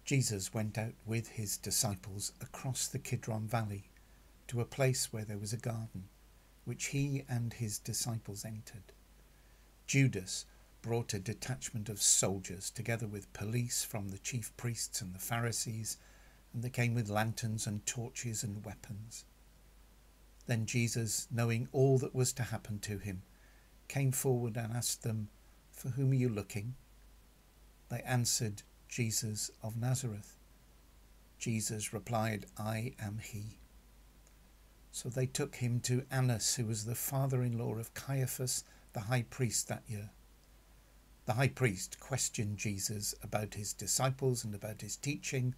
Jesus went out with his disciples across the Kidron Valley to a place where there was a garden, which he and his disciples entered. Judas brought a detachment of soldiers together with police from the chief priests and the Pharisees, and they came with lanterns and torches and weapons. Then Jesus, knowing all that was to happen to him, came forward and asked them, "For whom are you looking?" They answered, "Jesus of Nazareth." Jesus replied, "I am he." So they took him to Annas, who was the father-in-law of Caiaphas, the high priest that year. The high priest questioned Jesus about his disciples and about his teaching,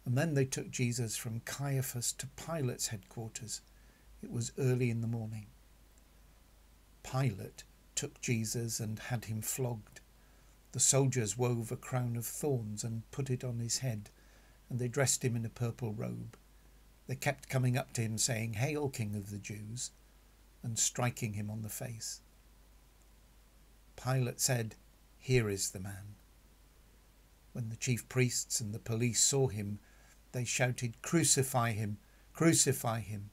and then they took Jesus from Caiaphas to Pilate's headquarters. It was early in the morning. Pilate took Jesus and had him flogged. The soldiers wove a crown of thorns and put it on his head, and they dressed him in a purple robe. They kept coming up to him saying, "Hail, King of the Jews," and striking him on the face. Pilate said, "Here is the man." When the chief priests and the police saw him, they shouted, "Crucify him! Crucify him!"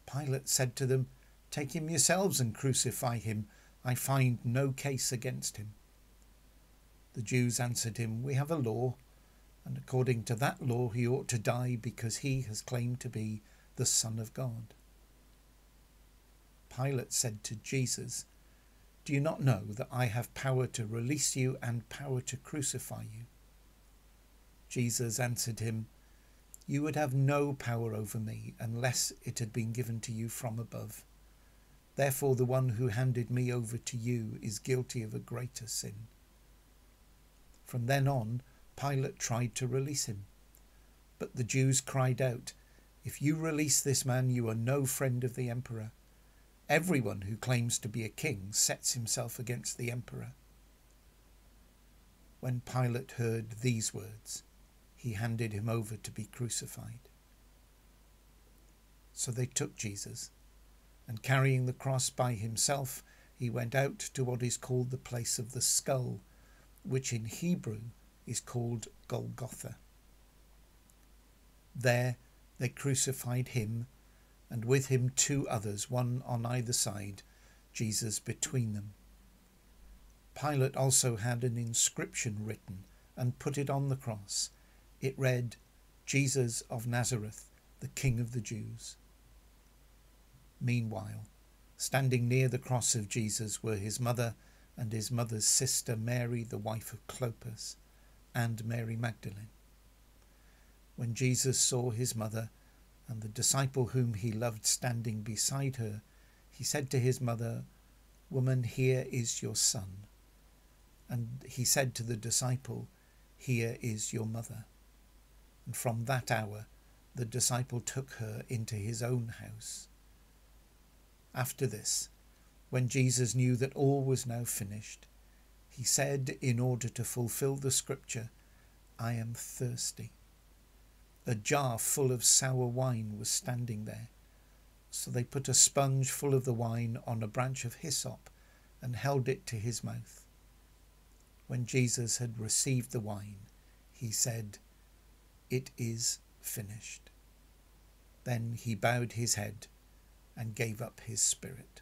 Pilate said to them, "Take him yourselves and crucify him. I find no case against him." The Jews answered him, "We have a law, and according to that law he ought to die because he has claimed to be the Son of God." Pilate said to Jesus, "Do you not know that I have power to release you and power to crucify you?" Jesus answered him, "You would have no power over me unless it had been given to you from above. Therefore the one who handed me over to you is guilty of a greater sin." From then on, Pilate tried to release him. But the Jews cried out, "If you release this man, you are no friend of the emperor. Everyone who claims to be a king sets himself against the emperor." When Pilate heard these words, he handed him over to be crucified. So they took Jesus, and carrying the cross by himself, he went out to what is called the place of the skull, which in Hebrew is called Golgotha. There they crucified him, and with him 2 others, one on either side, Jesus between them. Pilate also had an inscription written and put it on the cross. It read, "Jesus of Nazareth, the King of the Jews." Meanwhile, standing near the cross of Jesus were his mother and his mother's sister Mary, the wife of Clopas, and Mary Magdalene. When Jesus saw his mother and the disciple whom he loved standing beside her, he said to his mother, "Woman, here is your son." And he said to the disciple, "Here is your mother." And from that hour the disciple took her into his own house. After this, when Jesus knew that all was now finished, he said, in order to fulfill the scripture, "I am thirsty." A jar full of sour wine was standing there. So they put a sponge full of the wine on a branch of hyssop and held it to his mouth. When Jesus had received the wine, he said, "It is finished." Then he bowed his head and gave up his spirit.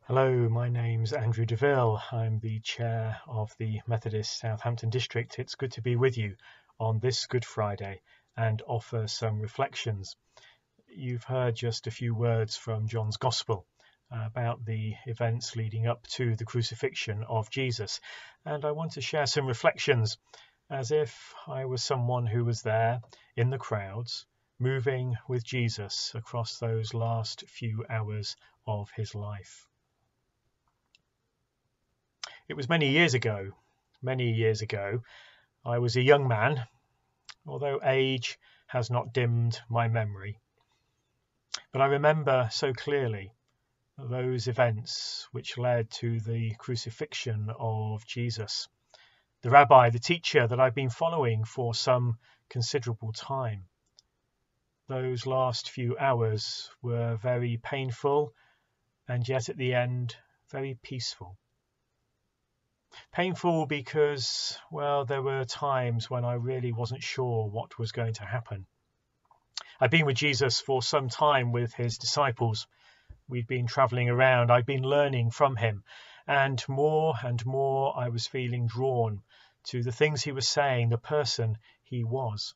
Hello, my name's Andrew Ville. I'm the chair of the Methodist Southampton District. It's good to be with you on this Good Friday and offer some reflections. You've heard just a few words from John's Gospel about the events leading up to the crucifixion of Jesus, and I want to share some reflections as if I was someone who was there in the crowds, moving with Jesus across those last few hours of his life. It was many years ago. I was a young man, although age has not dimmed my memory. But I remember so clearly those events which led to the crucifixion of Jesus. The rabbi, the teacher that I've been following for some considerable time. Those last few hours were very painful and yet at the end very peaceful. Painful because, well, there were times when I really wasn't sure what was going to happen. I'd been with Jesus for some time with his disciples. We'd been travelling around. I'd been learning from him. And more I was feeling drawn to the things he was saying, the person he was.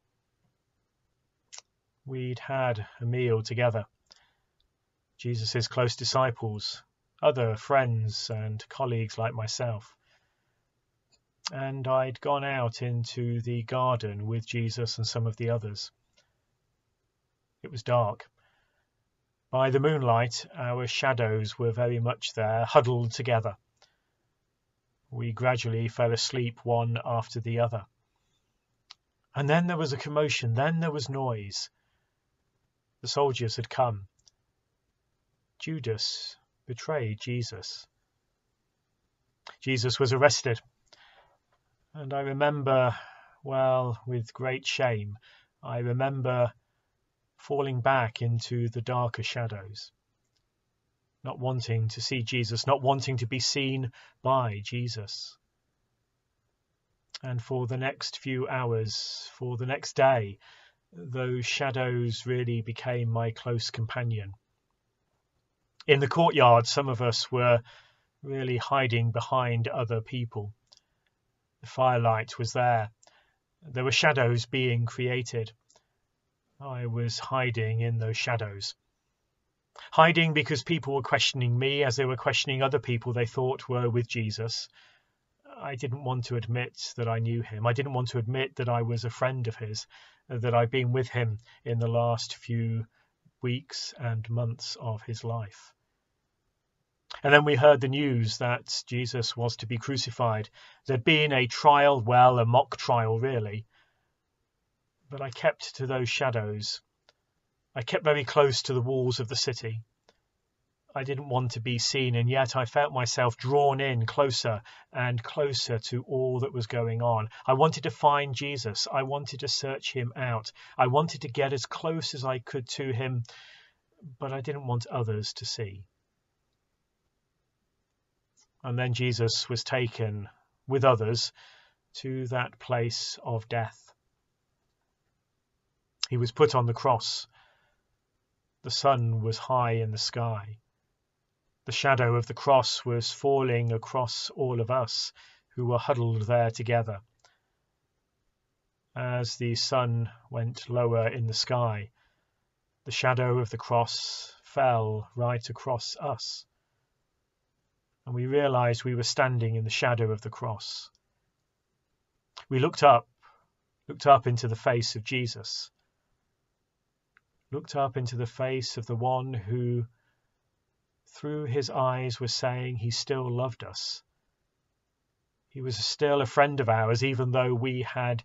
We'd had a meal together. Jesus' close disciples, other friends and colleagues like myself. And I'd gone out into the garden with Jesus and some of the others. It was dark. By the moonlight, our shadows were very much there, huddled together. We gradually fell asleep one after the other. And then there was a commotion, then there was noise. The soldiers had come. Judas betrayed Jesus. Jesus was arrested. And I remember, well, with great shame, I remember falling back into the darker shadows, not wanting to see Jesus, not wanting to be seen by Jesus. And for the next few hours, for the next day, those shadows really became my close companion. In the courtyard, some of us were really hiding behind other people. The firelight was there. There were shadows being created. I was hiding in those shadows. Hiding because people were questioning me as they were questioning other people they thought were with Jesus. I didn't want to admit that I knew him. I didn't want to admit that I was a friend of his, that I'd been with him in the last few weeks and months of his life. And then we heard the news that Jesus was to be crucified. There'd been a trial, well, a mock trial really. But I kept to those shadows. I kept very close to the walls of the city. I didn't want to be seen, and yet I felt myself drawn in closer and closer to all that was going on. I wanted to find Jesus. I wanted to search him out. I wanted to get as close as I could to him, but I didn't want others to see. And then Jesus was taken with others to that place of death. He was put on the cross. The sun was high in the sky. The shadow of the cross was falling across all of us who were huddled there together. As the sun went lower in the sky, the shadow of the cross fell right across us. And we realized we were standing in the shadow of the cross. We looked up into the face of Jesus. Looked up into the face of the one who, through his eyes, was saying he still loved us. He was still a friend of ours, even though we had,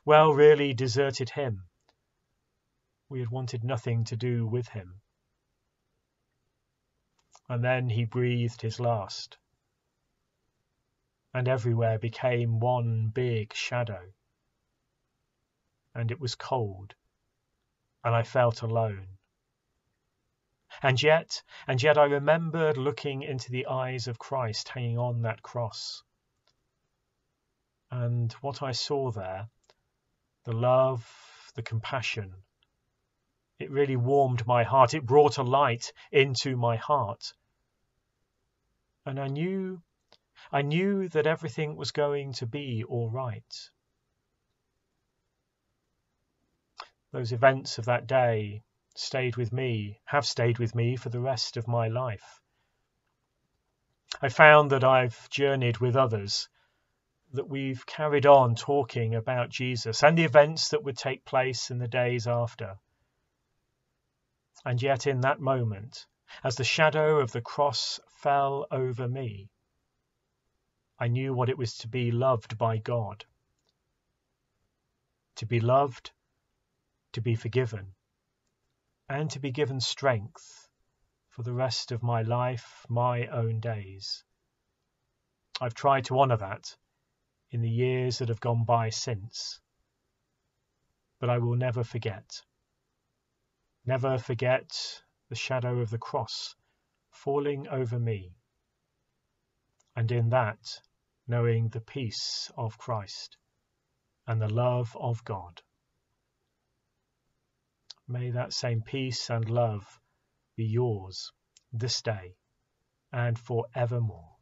well, really deserted him. We had wanted nothing to do with him. And then he breathed his last. And everywhere became one big shadow. And it was cold. And I felt alone. And yet I remembered looking into the eyes of Christ hanging on that cross. And what I saw there, the love, the compassion, it really warmed my heart. It brought a light into my heart. And I knew that everything was going to be all right. Those events of that day stayed with me, have stayed with me for the rest of my life. I found that I've journeyed with others, that we've carried on talking about Jesus and the events that would take place in the days after. And yet in that moment, as the shadow of the cross fell over me, I knew what it was to be loved by God. To be loved, to be forgiven, and to be given strength for the rest of my life, my own days. I've tried to honour that in the years that have gone by since, but I will never forget. Never forget the shadow of the cross falling over me. And in that, knowing the peace of Christ and the love of God. May that same peace and love be yours this day and forevermore.